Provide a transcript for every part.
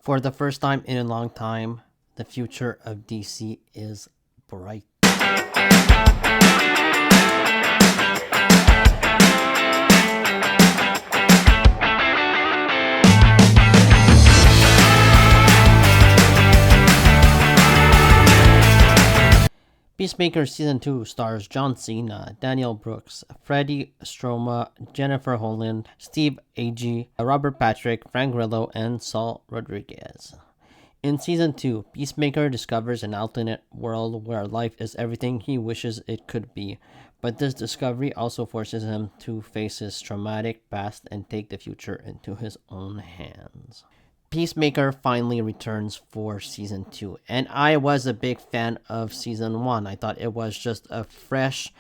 For the first time in a long time, the future of DC is bright. Peacemaker Season 2 stars John Cena, Daniel Brooks, Freddie Stroma, Jennifer Holland, Steve Agee, Robert Patrick, Frank Grillo, and Saul Rodriguez. In Season 2, Peacemaker discovers an alternate world where life is everything he wishes it could be, but this discovery also forces him to face his traumatic past and take the future into his own hands. Peacemaker finally returns for season 2, and I was a big fan of season 1. I thought it was just a fresh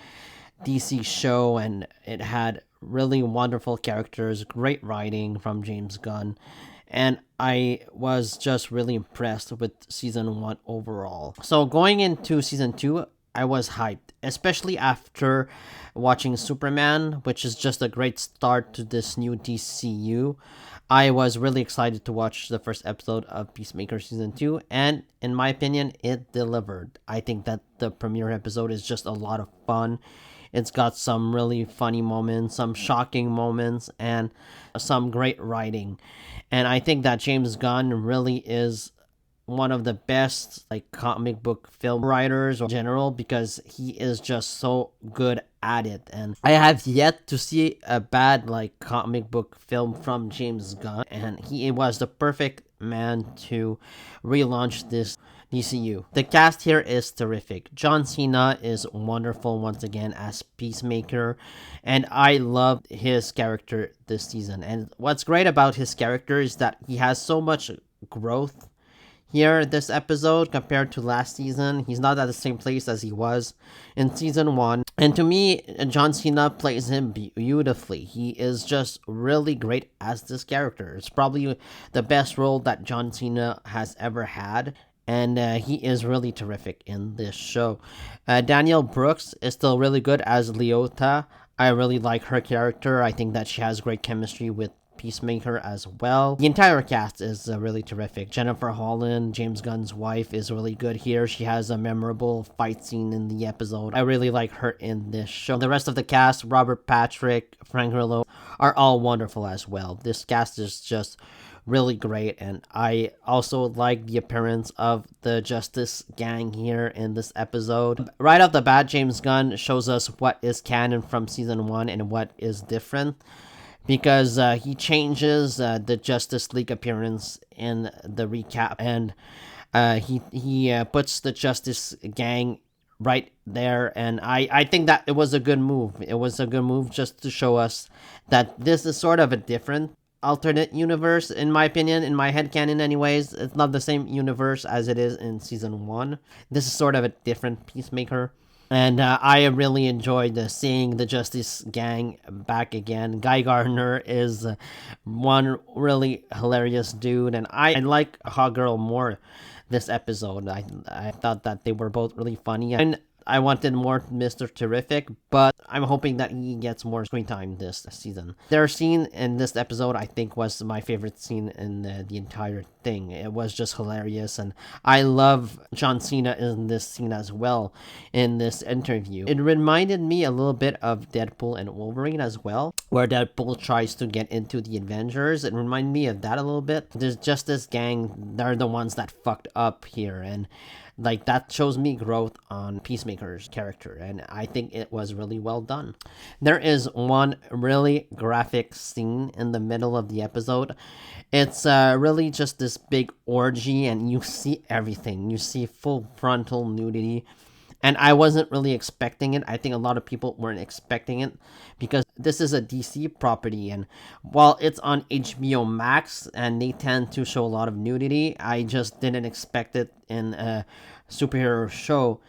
DC show, and it had really wonderful characters, great writing from James Gunn, and I was just really impressed with season 1 overall. So going into season 2, I was hyped, especially after watching Superman, which is just a great start to this new DCU. I was really excited to watch the first episode of Peacemaker Season 2, and in my opinion, it delivered. I think that the premiere episode is just a lot of fun. It's got some really funny moments, some shocking moments, and some great writing. And I think that James Gunn really is one of the best comic book film writers in general, because he is just so good at it, and I have yet to see a bad comic book film from James Gunn, and he was the perfect man to relaunch this DCU. The cast here is terrific. John Cena is wonderful once again as Peacemaker, and I love his character this season. And what's great about his character is that he has so much growth here this episode compared to last season. He's not at the same place as he was in season 1, and to me, John Cena plays him beautifully. He is just really great as this character. It's probably the best role that John Cena has ever had, and he is really terrific in this show. Danielle Brooks is still really good as Leota. I really like her character. I think that she has great chemistry with Peacemaker as well. The entire cast is really terrific. Jennifer Holland, James Gunn's wife, is really good here. She has a memorable fight scene in the episode. I really like her in this show. The rest of the cast, Robert Patrick, Frank Grillo, are all wonderful as well. This cast is just really great, and I also like the appearance of the Justice Gang here in this episode. Right off the bat, James Gunn shows us what is canon from season 1 and what is different, because he changes the Justice League appearance in the recap, and he puts the Justice Gang right there, and I think that it was a good move. It was a good move just to show us that this is sort of a different alternate universe, in my opinion, in my headcanon anyways. It's not the same universe as it is in season 1. This is sort of a different Peacemaker. And I really enjoyed seeing the Justice Gang back again. Guy Gardner is one really hilarious dude, and I like Hawkgirl more this episode. I thought that they were both really funny, and I wanted more Mr. Terrific, but I'm hoping that he gets more screen time this season. Their scene in this episode, I think, was my favorite scene in the entire thing. It was just hilarious, and I love John Cena in this scene as well, in this interview. It reminded me a little bit of Deadpool and Wolverine as well, where Deadpool tries to get into the Avengers. It reminded me of that a little bit. There's just this gang, they're the ones that fucked up here, and that shows me growth on Peacemaker's character, and I think it was really well done. There is one really graphic scene in the middle of the episode. It's really just this big orgy, and you see everything. You see full frontal nudity, and I wasn't really expecting it. I think a lot of people weren't expecting it, because this is a DC property, and while it's on HBO Max and they tend to show a lot of nudity, I just didn't expect it in a superhero show.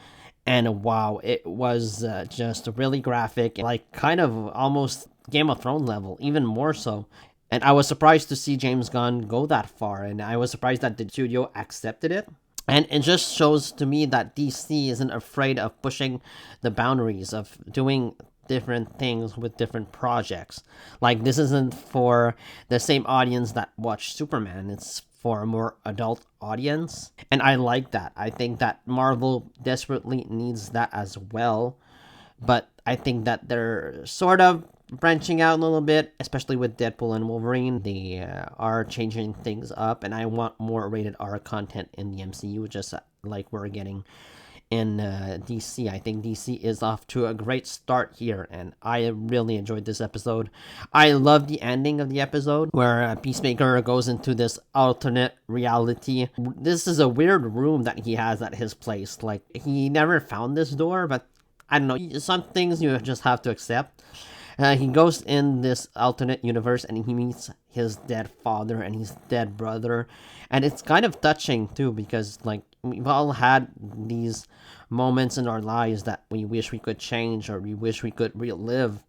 And wow, it was just really graphic, kind of almost Game of Thrones level, even more so. And I was surprised to see James Gunn go that far, and I was surprised that the studio accepted it. And it just shows to me that DC isn't afraid of pushing the boundaries, of doing different things with different projects. This isn't for the same audience that watched Superman. It's for a more adult audience. And I like that. I think that Marvel desperately needs that as well. But I think that they're sort of branching out a little bit, especially with Deadpool and Wolverine. They are changing things up, and I want more rated R content in the MCU, just like we're getting in DC. I think DC is off to a great start here, and I really enjoyed this episode. I love the ending of the episode where Peacemaker goes into this alternate reality. This is a weird room that he has at his place. Like, he never found this door, but I don't know, some things you just have to accept. He goes in this alternate universe and he meets his dead father and his dead brother. And it's kind of touching too, because like we've all had these moments in our lives that we wish we could change or we wish we could relive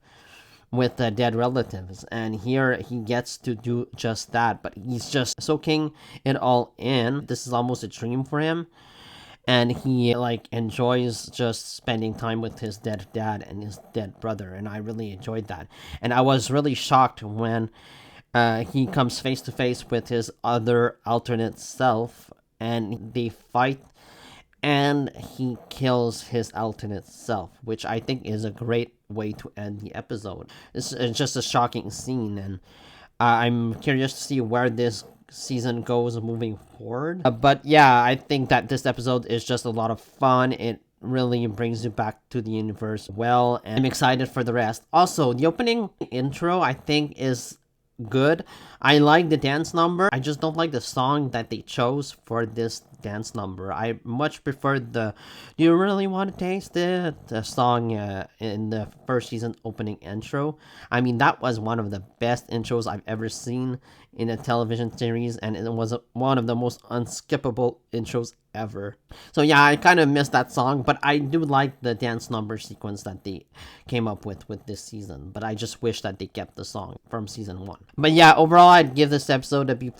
with dead relatives, and here he gets to do just that, but he's just soaking it all in. This is almost a dream for him, and he like enjoys just spending time with his dead dad and his dead brother, and I really enjoyed that. And I was really shocked when he comes face to face with his other alternate self and they fight, and he kills his alternate self, which I think is a great way to end the episode. It's just a shocking scene, and I'm curious to see where this season goes moving forward. But yeah, I think that this episode is just a lot of fun. It really brings you back to the universe well, and I'm excited for the rest. Also, the opening intro I think is good. I like the dance number. I just don't like the song that they chose for this dance number. I much prefer the "Do You Really Want to Taste It?" the song in the first season opening intro. I mean, that was one of the best intros I've ever seen in a television series, and it was one of the most unskippable intros ever. So yeah, I kind of missed that song, but I do like the dance number sequence that they came up with this season. But I just wish that they kept the song from season 1. But yeah, overall, I'd give this episode a B+.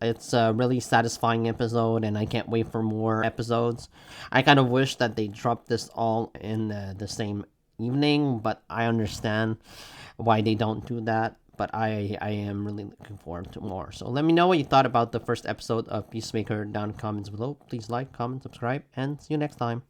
It's a really satisfying episode, and I can't wait for more episodes. I kind of wish that they dropped this all in the same evening, but I understand why they don't do that. But I am really looking forward to more. So let me know what you thought about the first episode of Peacemaker down in the comments below. Please like, comment, subscribe, and see you next time.